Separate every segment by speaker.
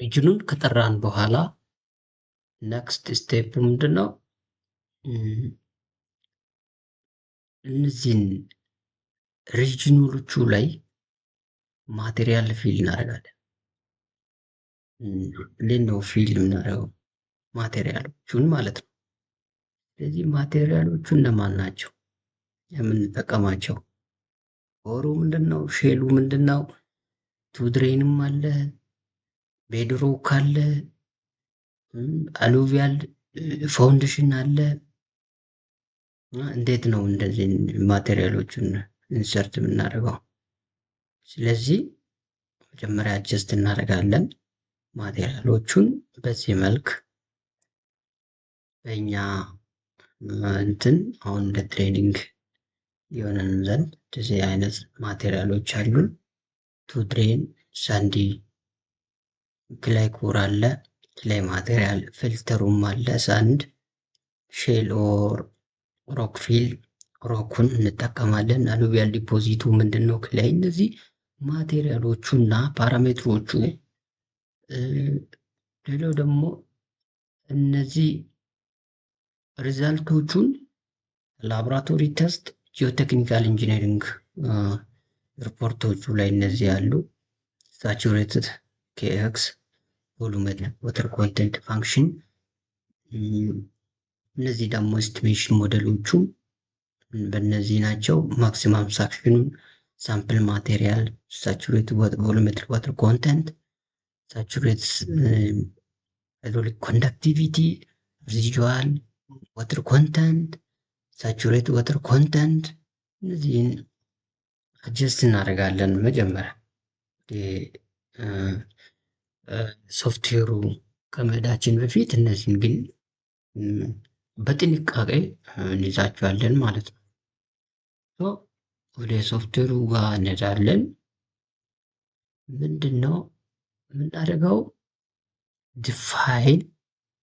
Speaker 1: ሪጅኑን ከጠራን በኋላ ነክስት ስቴፕ ምንድነው? እነዚህን ሪጅኖቹ ላይ ማቴሪያል ፊል እናደርጋለን። እንዴት ነው ፊል የምናደርገው? ማቴሪያሎቹን ማለት ነው። ስለዚህ ማቴሪያሎቹ እነማን ናቸው የምንጠቀማቸው? ኦሩ ምንድነው? ሼሉ ምንድነው? ቱድሬንም አለ፣ ቤድሮክ አለ፣ አሉቪያል ፋውንዴሽን አለ። እንዴት ነው እንደዚህ ማቴሪያሎቹን ኢንሰርት የምናደርገው? ስለዚህ መጀመሪያ አጀስት እናደርጋለን ማቴሪያሎቹን በዚህ መልክ በእኛ እንትን አሁን እንደ ትሬኒንግ የሆነን ዘንድ እንደዚህ አይነት ማቴሪያሎች አሉን። ቱድሬን፣ ሳንዲ፣ ክላይ ኮር አለ፣ ክላይ ማቴሪያል ፊልተሩም አለ፣ ሳንድ፣ ሼል ኦር ሮክ ፊል ሮኩን እንጠቀማለን። አሉቪያል ዲፖዚቱ ምንድነው? ክላይ። እነዚህ ማቴሪያሎቹና ፓራሜትሮቹ። ሌላው ደግሞ እነዚህ ሪዛልቶቹን ላቦራቶሪ ቴስት ጂኦቴክኒካል ኢንጂነሪንግ ሪፖርቶቹ ላይ እነዚህ ያሉ ሳቹሬትድ ኬኤክስ ቮሉሜትሪክ ወተር ኮንቴንት ፋንክሽን። እነዚህ ደግሞ ኤስቲሜሽን ሞዴሎቹ በእነዚህ ናቸው። ማክሲማም ሳክሽኑን፣ ሳምፕል ማቴሪያል፣ ሳቹሬትድ ቮሉሜትሪክ ወተር ኮንቴንት፣ ሳቹሬትድ ሃይድሮሊክ ኮንዳክቲቪቲ፣ ሪዚጁዋል ወተር ኮንተንት፣ ሳቹሬትድ ወተር ኮንተንት። እነዚህን አጀስት እናደርጋለን። መጀመሪያ ሶፍትዌሩ ከመሄዳችን በፊት እነዚህን ግን በጥንቃቄ እንይዛቸዋለን ማለት ነው። ወደ ሶፍትዌሩ ጋር እንሄዳለን። ምንድነው የምናደርገው? ዲፋይን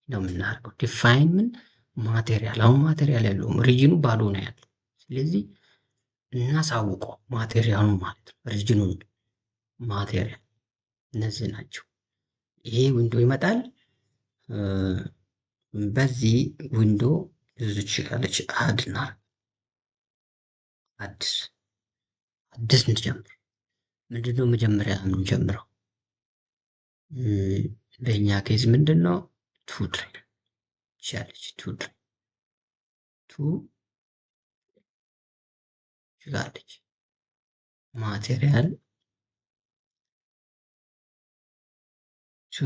Speaker 1: ነው የምናደርገው። ዲፋይን ምን ማቴሪያል። አሁን ማቴሪያል ያለውም ሪጅኑ ባዶ ነው ያለው። ስለዚህ እናሳውቀው ማቴሪያሉ ማለት ነው። ሪጅኑን ማቴሪያል እነዚህ ናቸው። ይሄ ዊንዶ ይመጣል። በዚህ ዊንዶ እዚች ካለች አድና አዲስ እንጀምር። ምንድነው መጀመሪያ የምንጀምረው? በእኛ ኬዝ ምንድነው? ቱድሬን ቻለች ቱድሬን ጋለች ማቴሪያል ቱ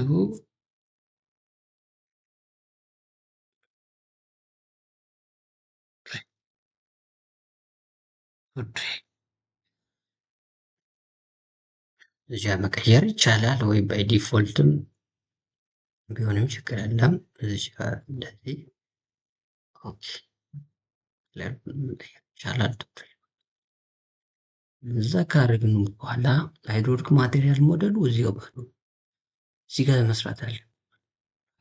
Speaker 1: እዚያ መቀየር ይቻላል ወይ ባይ ዲፎልትም ቢሆንም ችግር የለም። እዚህ ጋር እንደዚህ ኦኬ ይቻላል። እዛ ካረግን በኋላ ሃይድሮሊክ ማቴሪያል ሞዴሉ እዚህ ጋር መስራት አለ።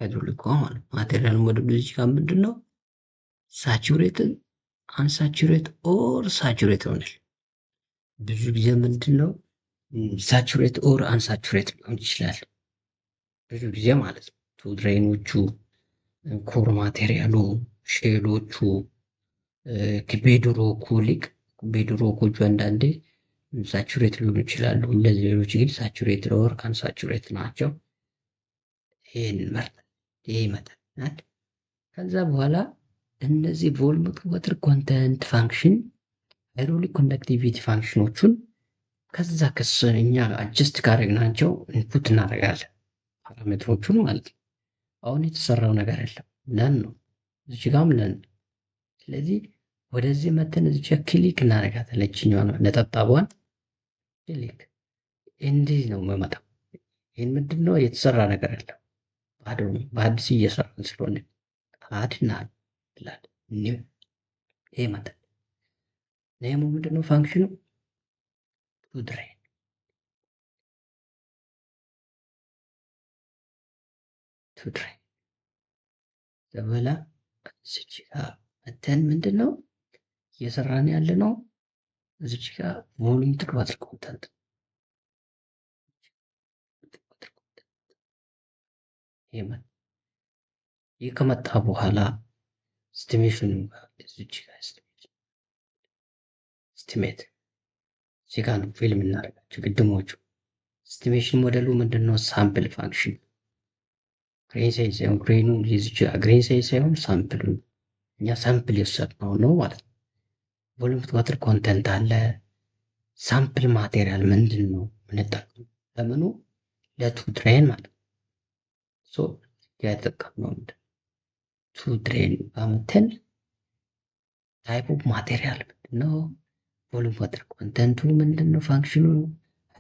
Speaker 1: ሃይድሮሊክ ማለት ማቴሪያል ሞዴሉ እዚህ ጋር ምንድነው? ሳቹሬትድ፣ አንሳቹሬት ኦር ሳቹሬት ይሆናል። ብዙ ጊዜ ምንድነው ሳቹሬት ኦር አንሳቹሬት ሊሆን ይችላል። ብዙ ጊዜ ማለት ነው። ቱድሬኖቹ፣ ኮር ማቴሪያሉ፣ ሼሎቹ፣ ቤድሮኩ ቤድሮኮቹ አንዳንዴ ሳቹሬት ሊሆኑ ይችላሉ። እነዚህ ሌሎች ግን ሳቹሬት ኦር አንሳቹሬት ናቸው። ይሄን መርጠን ይሄ ይመጣል። ከዛ በኋላ እነዚህ ቮሉሜትሪክ ወተር ኮንተንት ፋንክሽን፣ ሃይድሮሊክ ኮንዳክቲቪቲ ፋንክሽኖቹን ከዛ እኛ አጀስት ካደረግናቸው ኢንፑት እናደርጋለን። ፓራሜትሮቹን ማለት ነው። አሁን የተሰራው ነገር የለም። ለን ነው እዚህ ጋርም ለን። ስለዚህ ወደዚህ መተን እዚህ ክሊክ እናደርጋታለን። እችኛዋ ነጠብጣቧን ክሊክ እንዲህ ነው የምመጣው። ይህን ምንድነው የተሰራ ነገር የለም። ባዶ ነው። በአዲስ እየሰራን ስለሆነ አድና ይላል። ኒው ይሄ መጣል ኔሙ ምንድነው? ፋንክሽኑ ቱድሬን ዘበላ እዚች ጋር መተን ምንድነው እየሰራን ያለ ነው? እዚች ጋር ቮሉሜትሪክ ወተር ኮንተንት ይህ ከመጣ በኋላ ስቲሜሽኑ እዚች ጋር ስቲሜት እዚህ ጋር ነው ፊልም እናደርጋቸው ቅድሞቹ። ስቲሜሽን ሞዴሉ ምንድነው? ሳምፕል ፋንክሽን ግሬን ሳይዝ ሳይሆን ግሬኑ እዚች ጋር ግሬን ሳይዝ ሳይሆን ሳምፕሉ እኛ ሳምፕል የወሰድነው ነው ማለት ነው። ቮሉም ዋተር ኮንተንት አለ። ሳምፕል ማቴሪያል ምንድን ነው ምንጠቀም ለምኑ ለቱ ድሬን ማለት ነው። ሶ የተጠቀምነው ቱ ድሬን በምትል ታይፕ ኦፍ ማቴሪያል ምንድን ነው? ቮሉም ዋተር ኮንተንቱ ምንድን ነው? ፋንክሽኑ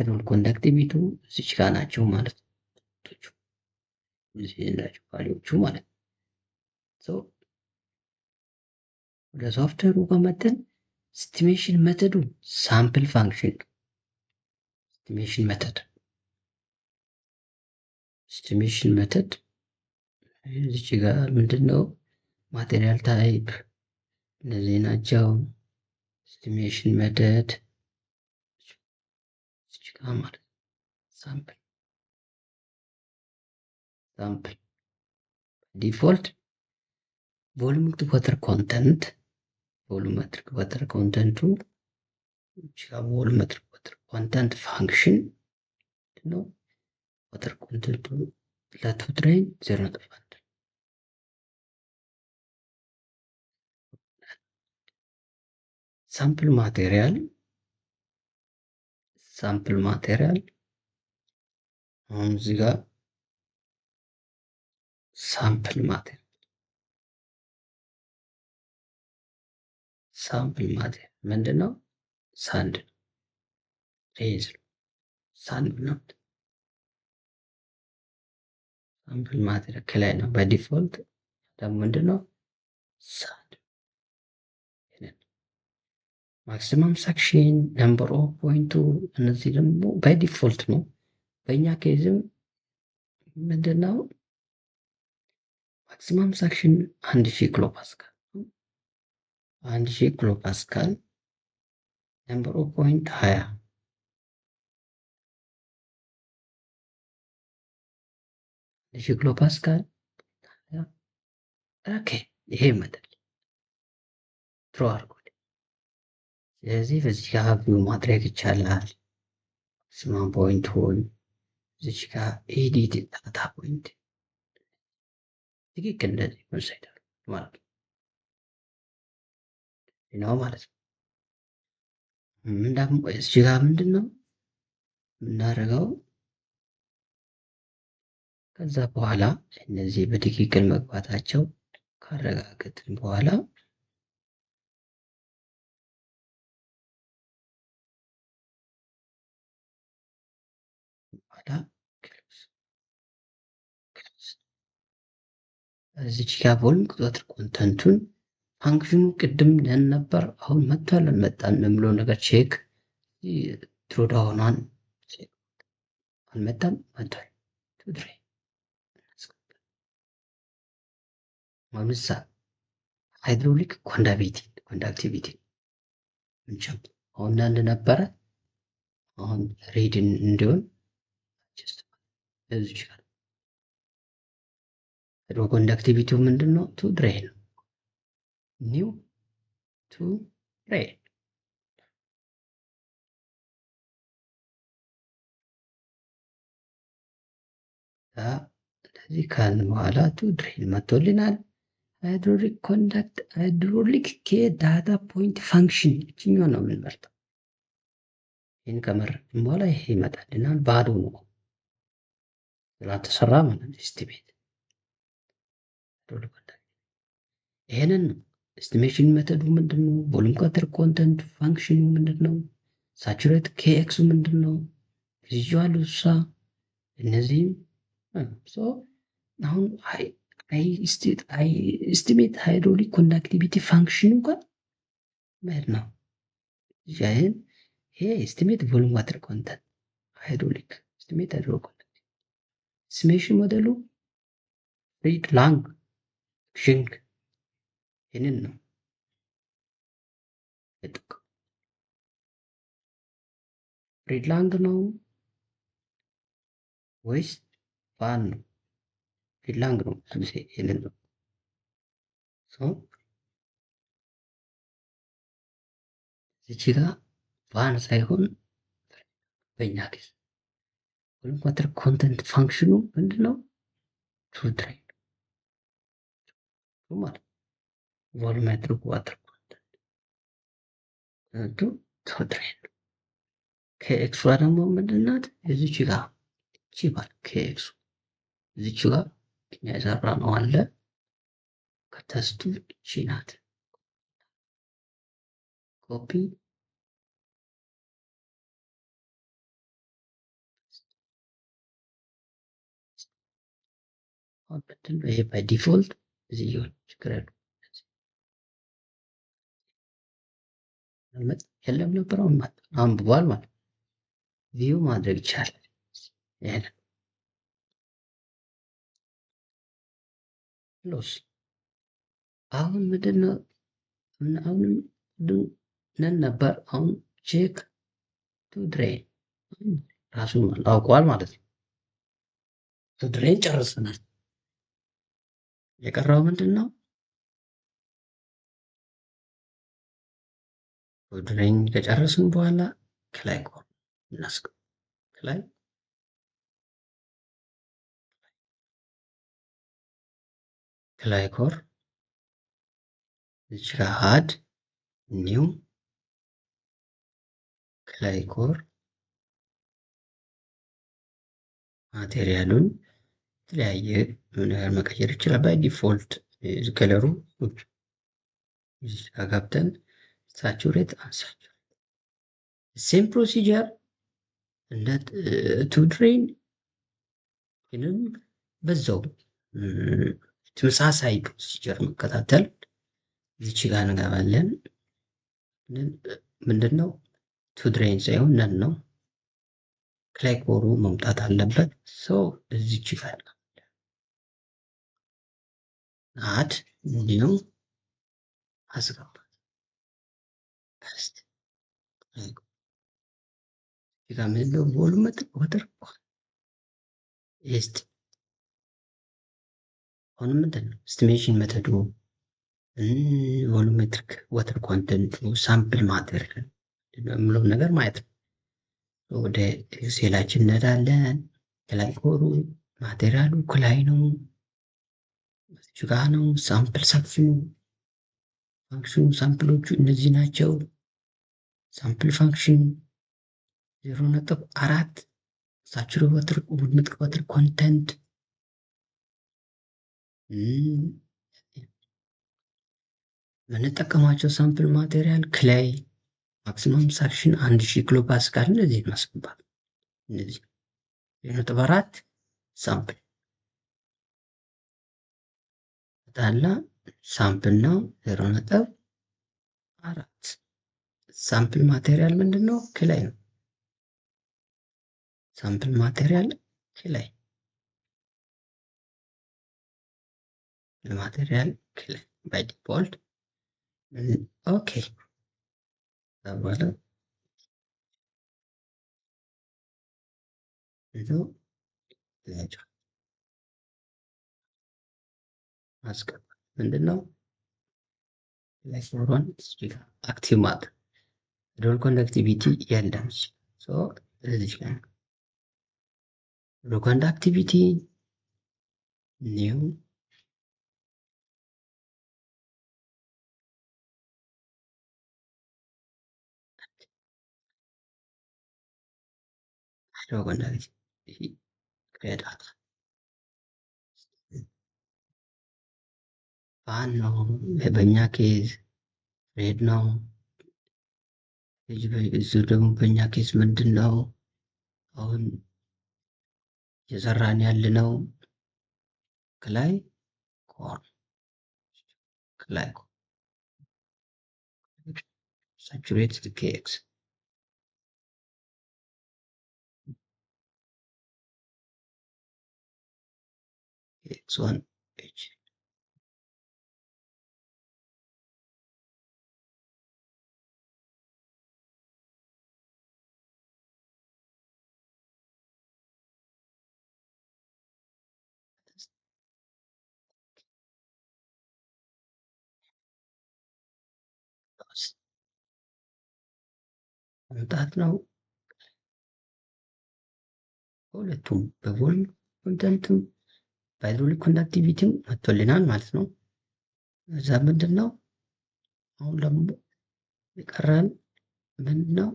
Speaker 1: ሃይድሮል ኮንዳክቲቪቱ እዚች ጋር ናቸው ማለት ነው። እዚህ ናቸው ቫሊዎቹ ማለት ነው። ሶ ወደ ሶፍትዌሩ ከመጠን ስቲሜሽን መተዱ ሳምፕል ፋንክሽን ስቲሜሽን መተድ እዚች ጋር ምንድን ነው? ማቴሪያል ታይፕ እነዚህ ናቸው። ስቲሜሽን መተድ እዚች ጋር ማለት ሳምፕል ዲፎልት ቮሉሜትሪክ ዋተር ኮንተንቱ ቮሉሜትሪክ ዋተር ኮንተንት ፋንክሽን ነው። ዋተር ኮንተንቱ ለቱ ድሬን 0.1 ሳምፕል ማቴሪያል አሁን እዚህ ጋር ሳምፕል ማቴሪያል ምንድን ነው? ሳንድ ሬዝ ሳንድ ነው። ሳምፕል ማቴሪያል ከላይ ነው በዲፎልት ደግሞ ምንድን ነው? ሳንድ ማክሲመም ሰክሽን ነምበር ኦፍ ፖይንቱ እነዚህ ደግሞ በዲፎልት ነው። በእኛ ኬዝም ምንድነው ማክሲመም ሰክሽን 1000 ኪሎ ፓስካል 1000 ኪሎ ፓስካል ነምበር ኦፍ ፖይንት 20 1000 ኪሎ ፓስካል ኦኬ ይሄ መጠን ትሮ አድርጎ ስለዚህ በዚህ ጋር ቪው ማድረግ ይቻላል። ማክሲመም ፖይንቱን እዚች ጋር ኤዲት ዳታ ፖይንት ትክክል እንደዚህ ወሳይት ማለት ነው ማለት ነው። ምን ደግሞ እዚች ጋር ምንድን ነው የምናደርገው? ከዛ በኋላ እነዚህ በትክክል መግባታቸው ካረጋገጥን በኋላ እዚች ጋር ቮሉም ዋተር ኮንተንቱን ፋንክሽኑ ቅድም ለን ነበር። አሁን መጥቷል አልመጣም የምለው ነገር ቼክ ድሮዳውኗን አልመጣም መጥቷል። ትድሬ ማምሳ ሃይድሮሊክ ኮንዳክቲቪቲ እንቸም አሁን አንድ ነበረ። አሁን ሬድን እንዲሆን እዚች ጋር ሃይድሮ ኮንዳክቲቪቲው ምንድን ነው? ቱ ድሬን ኒው ቱ ድሬን እንደዚህ ካልን በኋላ ቱ ድሬን መጥቶልናል። ሃይድሮሊክ ኬ ዳታ ፖይንት ፋንክሽን እችኛው ነው የምንመርጠው። ይህን ከመረጥን በኋላ ይሄ ይመጣልናል። ባዶ ነው ስላልተሰራ ማለት ኤስቲሜት ይሄንን ኤስቲሜሽን ሜተዱ ምንድን ነው? ቮሉም ዋተር ኮንተንት ፋንክሽኑ ምንድን ነው? ሳቹሬት ኬኤክሱ ምንድን ነው? ቪዥዋል ሳ እነዚህም አሁን ኤስቲሜት ሃይድሮሊክ ኮንዳክቲቪቲ ፋንክሽን እንኳን መሄድ ነው። ይሄን ይሄ ኤስቲሜት ቮሉም ዋተር ኮንተንት ሃይድሮሊክ ኤስቲሜት ሃይድሮሊክ ኮንተንት ኤስቲሜሽን ሞዴሉ ፍሪድ ላንግ ሽንክ ይህንን ነው ፍሪድ ላንግ ነው ወይስ ቫን ነው? ፊንላንድ ነው ብዙ ጊዜ ይሄንን ነው ሰው እዚች ጋር ቫን ሳይሆን በእኛ ኬዝ ቮሉሜትር ኮንተንት ፋንክሽኑ ምንድነው? ቱ ድሬን ማለት ቮሉሜትር ዋተር ኮንተንት ቱ ድሬን ከኤክሷ ደግሞ ምንድናት? እዚች ጋር እቺ ባል ከኤክሱ እዚች ጋር እኛ የሰራ ነው አለ ከተስቱ እቺ ናት። ኮፒ ምንድነው ይሄ ባይ ዲፎልት እዚህ ይሆን ችግር ያለው የለም ነበር። አንብቧል ማለት ቪው ማድረግ ይቻላል። ይሄን ሎስ አሁን ምንድነው አሁንም ነን ነበር። አሁን ቼክ ቱ ድሬን ራሱን አውቀዋል ማለት ነው። ቱ ድሬን ጨርሰናል። የቀረው ምንድን ነው? ቱ ድሬን ከጨረስን በኋላ ከላይ ኮር እናስገባ። ከላይ ኮር እዚህ ጋር አድ ኒው ከላይ ኮር ማቴሪያሉን የተለያየ ነገር መቀየር ይችላል። ባይ ዲፎልት ከለሩ እዚህ ጋር ገብተን ሳቹሬት አንሳቹሬት ሴም ፕሮሲጀር እንደ ቱ ድሬን ግን በዛው ተመሳሳይ ፕሮሲጀር መከታተል እዚች ጋር እንገባለን። ምንድነው ቱ ድሬን ሳይሆን ነን ነው። ከላይ ኮሩ መምጣት አለበት። ሰው እዚች ጋር አድ ኒው አስገባት ፐስት እዚህ ጋር ምንድነው ቮሉሜትር ዋተር ኤስት አሁን ምንድነው ኤስቲሜሽን መተዱ ቮሉሜትሪክ ዋተር ኮንተንት ሳምፕል ማቴሪያል የምለው ነገር ማየት ነው። ወደ ኤክሴላችን እንሄዳለን። ከላይ ኮሩ ማቴሪያሉ ከላይ ነው፣ እዚች ጋ ነው። ሳምፕል ፋንክሽኑ ሳምፕሎቹ እነዚህ ናቸው። ሳምፕል ፋንክሽን 0.4 ሳቹሬትድ ዋተር ኮንተንት የምንጠቀማቸው ሳምፕል ማቴሪያል ክላይ ማክሲመም ሳክሽን 1000 ኪሎ ፓስካል እነዚህ ማስገባት። እነዚህ 0.4 ሳምፕል ታላ ሳምፕል ነው። 0.4 ሳምፕል ማቴሪያል ምንድነው? ክላይ ነው። ሳምፕል ማቴሪያል ክላይ ማቴሪያል ክላይ ባይ ዲፎልት ኦኬ ተባለ። እዛው ያጫው ማስገባት ምንድነው? ላይ ፎርዋን አክቲቭ ማድረግ ዶል ኮንዳክቲቪቲ የለም። ሶ እዚህ ጋር ዶል ኮንዳክቲቪቲ ኒው ዶል ኮንዳክቲቪቲ ክሬዳታ ፋን ነው። በእኛ ኬዝ ሬድ ነው። እዚህ ደግሞ በእኛ ኬዝ ምንድን ነው አሁን የሰራን ያለነው? ከላይ ኮር ከላይ ሳቹሬትድ ከኤክስ ኤክስ1 ኤች ማምጣት ነው። ሁለቱም በቮልም ኮንተንትም በሃይድሮሊክ ኮንዳክቲቪቲም መጥቶልናል ማለት ነው። እዛ ምንድን ነው አሁን ደግሞ የቀረን ምንድን ነው?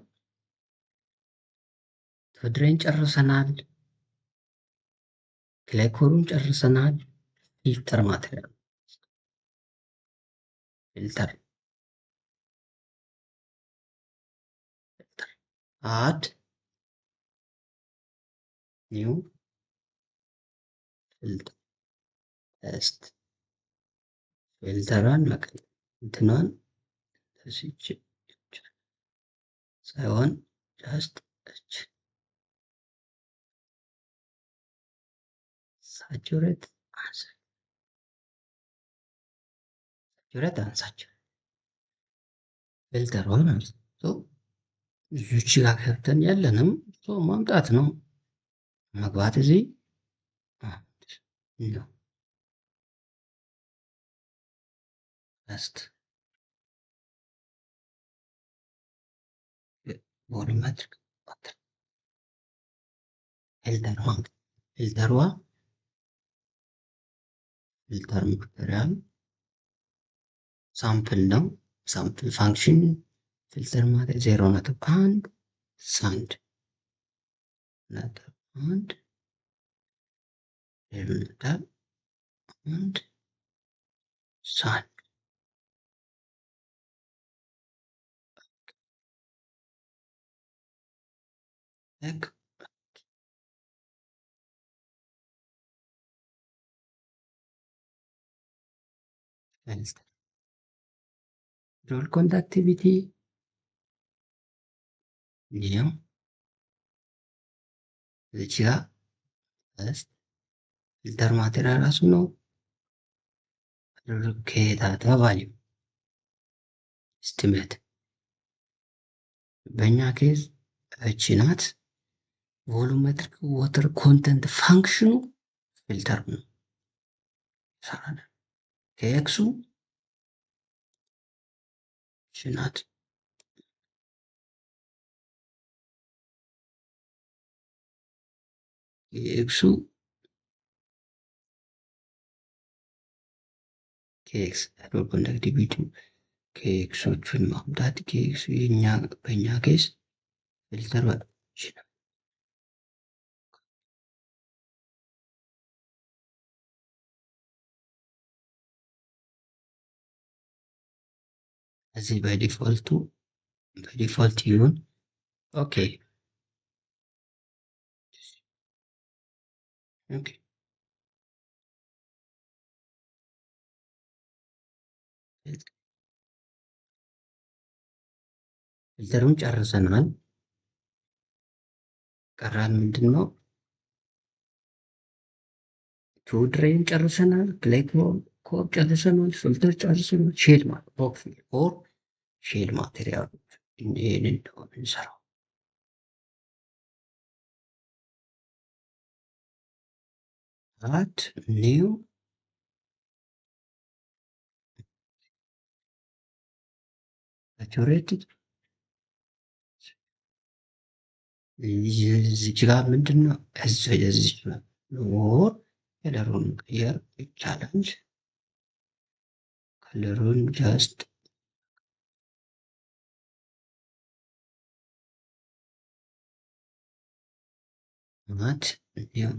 Speaker 1: ቶድሬን ጨርሰናል። ግላይኮሉን ጨርሰናል። ፊልተር ማቴሪያል ፊልተር አድ ኒው ፊልተር ቴስት ፊልተሯን መቀየር እንትኗን ተስች ሳይሆን ጀስት እች ሳቹሬት አንሳቸው ፊልተሯን ማለት ነው። እዚች ጋር ገብተን ያለንም ማምጣት ነው መግባት እዚህ ነው ቴስት ቮሉሜትሪክ ፊልተሯ ፊልተር ማቴሪያል ሳምፕል ነው። ሳምፕል ፋንክሽን ፊልተር ማለት 0.1 ሳንድ ነጥብ አንድ 0.1 ሳንድ ሮል ኮንዳክቲቪቲ ይሄው እዚች ጋር ፊልተር ማቴሪያል ራሱ ነው። ከዳታ ቫሊዩ ስቲሜት በእኛ ኬዝ እቺ ናት። ቮሉሜትሪክ ወተር ኮንተንት ፋንክሽኑ ፊልተር ነው። ከኤክሱ እቺ ናት። የኤክሱ ከኤክስ ሮል ኮንዳክቲቪቲ ከኤክሶቹን ማምጣት ከኤክሱ በእኛ ኬስ ፊልተር ይችላል። እዚህ በዲፎልት ይሁን። ኦኬ ኦኬ ፊልተሩን ጨርሰናል። ቀራን ምንድን ነው? ቱድሬን ጨርሰናል። ግላይኮል ጨርሰናል። ፊልተር ጨርሰናል። ሼድ ቦክስ ኦር ሼድ ማቴሪያሎች ይህን እንደሆነ እንሰራው አድ ኒው ሳቹሬትድ እዚች ጋር ምንድን ነው እዚች ኦር ከለሩን ቀየር ይቻላል። ከለሩን ጀስት ማት ኒው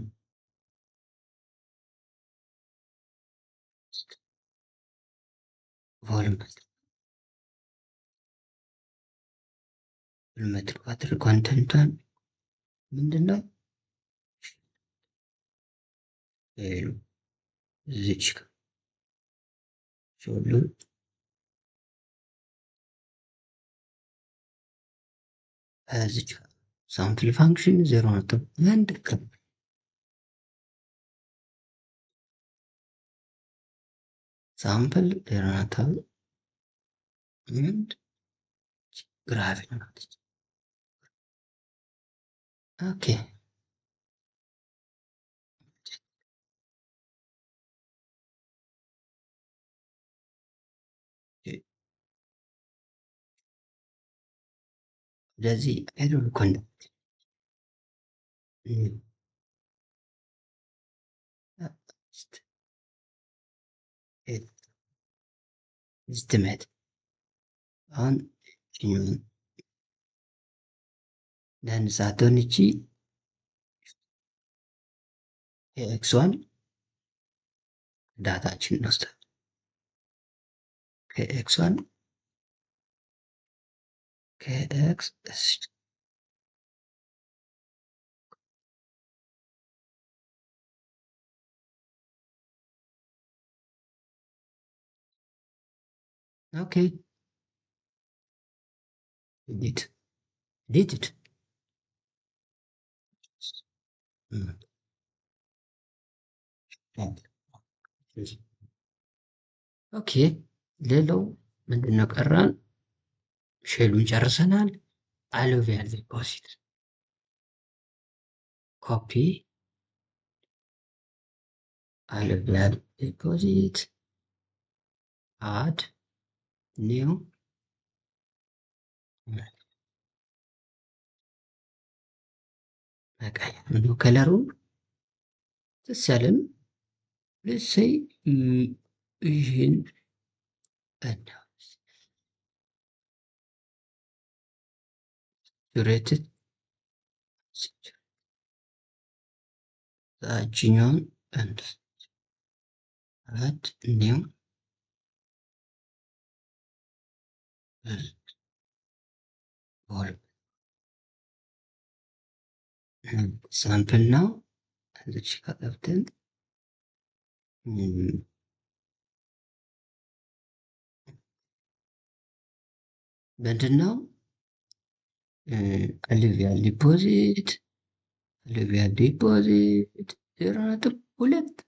Speaker 1: ቮሉሜትሪክ ዋተር ኮንተንቷን ምንድን ነው እዚች ጋር ሁሉም እዚች ጋር ሳምፕል ፋንክሽን 0.1 ክብ ሳምፕል 0.1 ግራፊክ ናት። ኦኬ ስለዚህ አይዶል ኮንዳክት ስትመት አሁን ችኛውን ለንሳቶን እቺ ኤክሷን ዳታችን እንወስዳለን። ከኤክሷን ከኤክስ ኦኬ ዲትድ ኦኬ ሌላው ምንድነው ቀራን? ሼሉን ጨርሰናል። አሎቪያል ዲፖዚት ኮፒ አሎቪያል ዲፖዚት አድ ኒው መቀየር ነው ከለሩን ደስ ያለን ልሰይ ይህን ዱሬትድ ታችኛውን አንድ አድ ኒው ሳምፕል ነው። እዚች ጋር ገብተን ምንድነው አሉቪያል ዲፖዚት አሉቪያል ዲፖዚት 0.2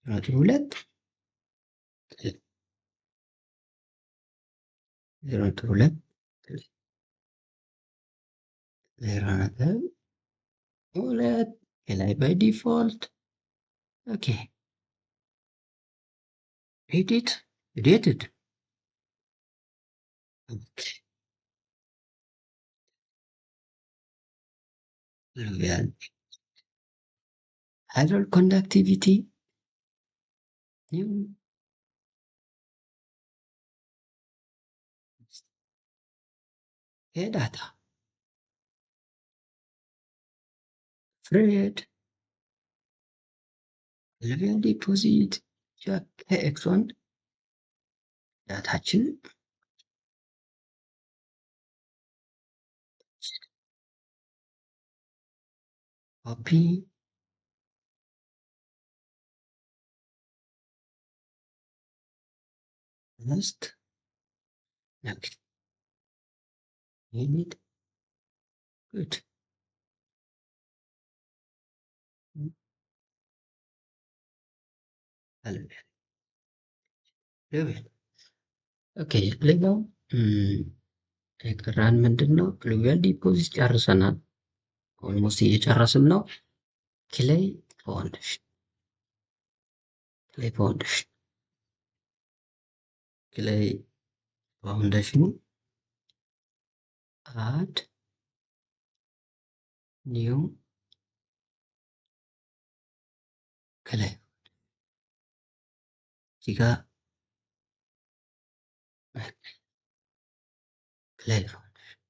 Speaker 1: 0.2 0.2 0.2 ከላይ ባይ ዲፎልት ኦኬ ኤዲት ኤዲትድ ኦኬ አሉቪያል ሃይድሮል ኮንዳክቲቪቲ ዳታ ፍሬድ አሉቪያል ዲፖዚት ከኤክሶን ዳታችን ኮፒ ኔክስት ኔክስት ዩኒት ጉድ ኦኬ ሌላው የቀራን ምንድን ነው? አሉቪያል ዲፖዚት ጨርሰናል። ኦልሞስት እየጨረስን ነው። ክሌይ ፋውንዴሽን ክሌይ ፋውንዴሽን ክሌይ ፋውንዴሽኑ አድ ኒው ክሌይ እዚህ ጋር ክሌይ ፋውንዴሽን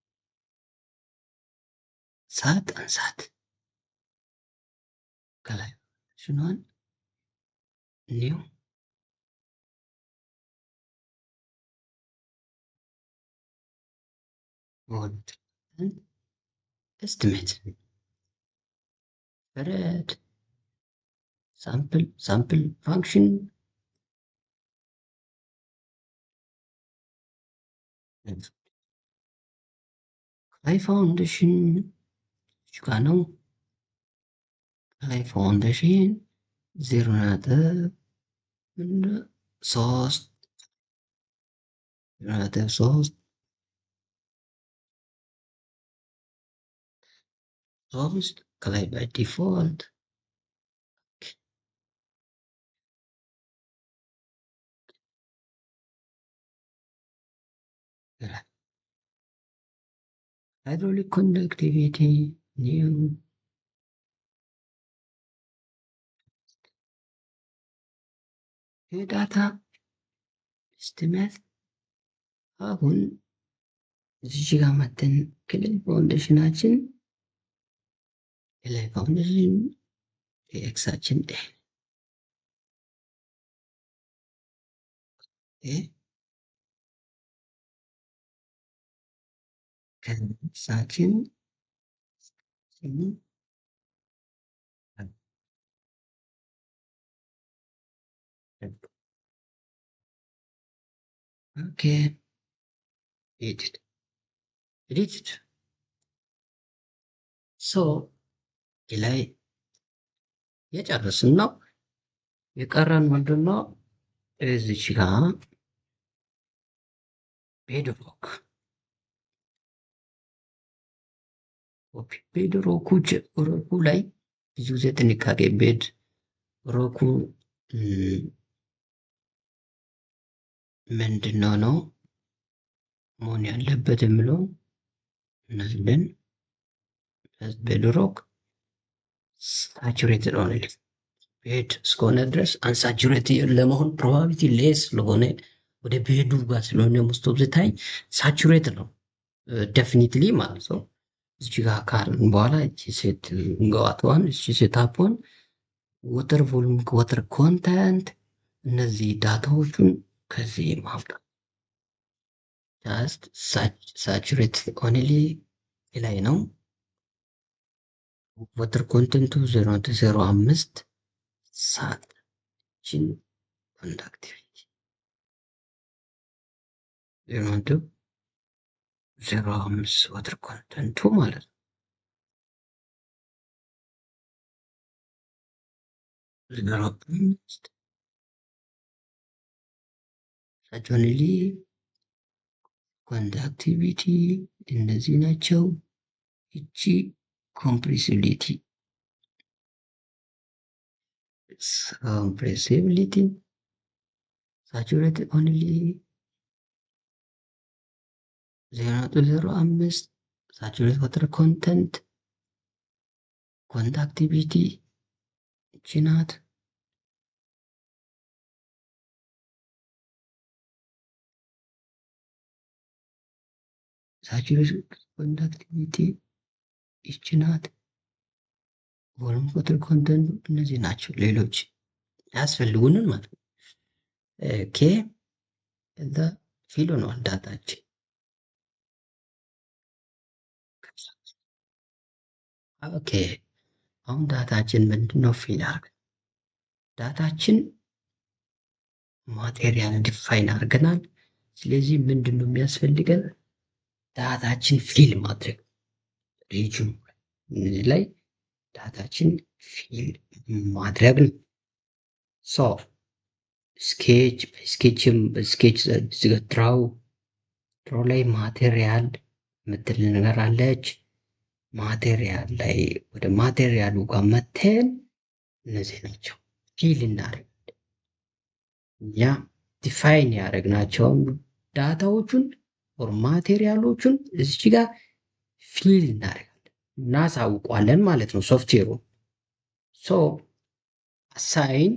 Speaker 1: ሳት አንሳት ከላይ ሽኗን ኒው ቮልት ኤስቲሜት ፍሬድ ሳምፕል ፋንክሽን ክሌይ ፋውንዴሽን ጋ ነው። ክሌይ ፋውንዴሽን 0.3 3 ክሌይ ባይ ዲፎልት hydraulic conductivity, new data estimate. አሁን እዚህ ጋር መተን ክልል ፋውንዴሽናችን ክልል ፋውንዴሽን ኤክሳችን ከኤክሳችን ኦኬ ኤዲትድ ሶ ላይ የጨረስን ነው። የቀረን ምንድነው? እዚች ጋር ቤድሮክ ቤድሮኩ ሮኩ ላይ ብዙ ጊዜ ጥንቃቄ ቤድ ሮኩ ምንድነው ነው መሆን ያለበት የምለው እናያለን። ቤድሮክ ሳቹሬትድ ኦንሊ ቤድ እስከሆነ ድረስ አንሳቹሬትድ ለመሆን ፕሮባቢሊቲ ሌስ ስለሆነ ወደ ቤዱ ጋር ስለሆነ ሞስት ኦፍ ዘ ታይም ሳቹሬት ነው ዴፊኒትሊ ማለት ነው። እዚህ ጋር ካልን በኋላ እቺ ሴት እንገዋተዋን እቺ ሴት አፖን ወተር ቮሉም ወተር ኮንተንት እነዚህ ዳታዎቹን ከዚህ ማውጣት ጃስት ሳቹሬት ኦንሊ ላይ ነው። ወተር ኮንተንቱ 0.05 ሳችን ኮንዳክቲቪቲ 0.05 ወተር ኮንተንቱ ማለት ነው። 0.5 ሳቹሬት ኮንዳክቲቪቲ እነዚህ ናቸው። እቺ ኮምፕሬሲቢሊቲ ሳቹሬትድ ኦንሊ 0.05 ሳቹሬት ወተር ኮንተንት ኮንዳክቲቪቲ እቺ ናት። ሳቹሬሽን ኮንዳክቲቪቲ ይቺ ናት። ቮሉም ወተር ኮንተንት እነዚህ ናቸው። ሌሎች ያስፈልጉንን ማለት ነው። ኦኬ እዛ ፊል ሆኗል ዳታችን። ኦኬ አሁን ዳታችን ምንድነው? ፊል አድርገን ዳታችን ማቴሪያል ዲፋይን አድርገናል። ስለዚህ ምንድነው የሚያስፈልገን? ዳታችን ፊል ማድረግ ሪጅኑ ላይ ዳታችን ፊል ማድረግ ነው። ሶ ስኬች ድራው ላይ ማቴሪያል የምትል ነገር አለች። ማቴሪያል ላይ ወደ ማቴሪያሉ ጋር መተን እነዚህ ናቸው ፊል እናደርጋለን። እኛ ዲፋይን ያደረግናቸውን ዳታዎቹን ኦር ማቴሪያሎቹን እዚህ ጋር ፊል እናደርጋለን እናሳውቋለን ማለት ነው ሶፍትዌሩ። ሶ አሳይን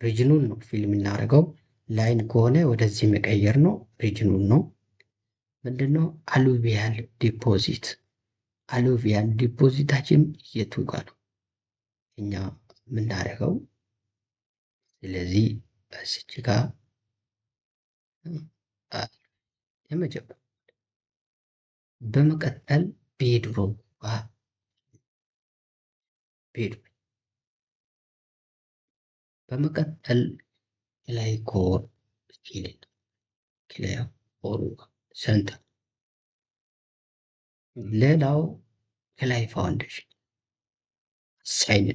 Speaker 1: ሪጅኑን ነው ፊል የምናደርገው። ላይን ከሆነ ወደዚህ መቀየር ነው። ሪጅኑን ነው ምንድነው? አሉቪያል ዲፖዚት። አሉቪያል ዲፖዚታችን የቱ ጋር ነው እኛ የምናደርገው? ስለዚህ በዚች ጋር የመጀመሪያ በመቀጠል ቤድሮክ በመቀጠል ላይ ኮር ፊል ክሊር ኦር ሰንተር። ሌላው ከላይ ፋውንዴሽን ሳይን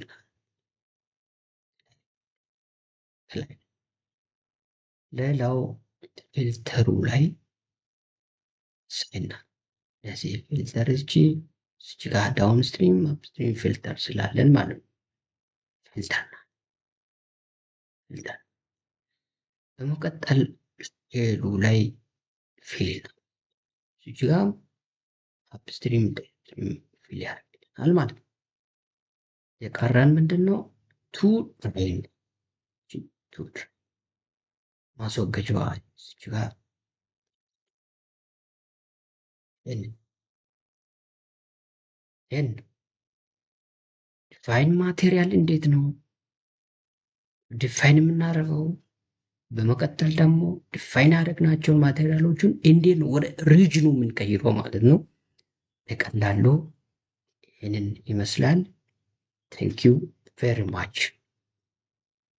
Speaker 1: ከላይ ሌላው ፊልተሩ ላይ ሳይን ለዚህ ፊልተር እዚህ ጋር ዳውን ስትሪም አፕስትሪም ፊልተር ስላለን ማለት ነው። ፊልተር በመቀጠል ሌሉ ላይ ፊል እዚህ ጋር አፕስትሪም ፊል ያደርግልናል ማለት ነው። የቀረን ምንድን ነው? ቱ ድሬን ማስወገጃዋ እዚች ጋር ኤን ዲፋይን ማቴሪያል እንዴት ነው ዲፋይን የምናደርገው? በመቀጠል ደግሞ ዲፋይን ያደረግናቸውን ማቴሪያሎቹን እንዴት ነው ወደ ሪጅኑ የምንቀይረው ማለት ነው። በቀላሉ ይህንን ይመስላል። ቴንክ ዩ ቬሪ ማች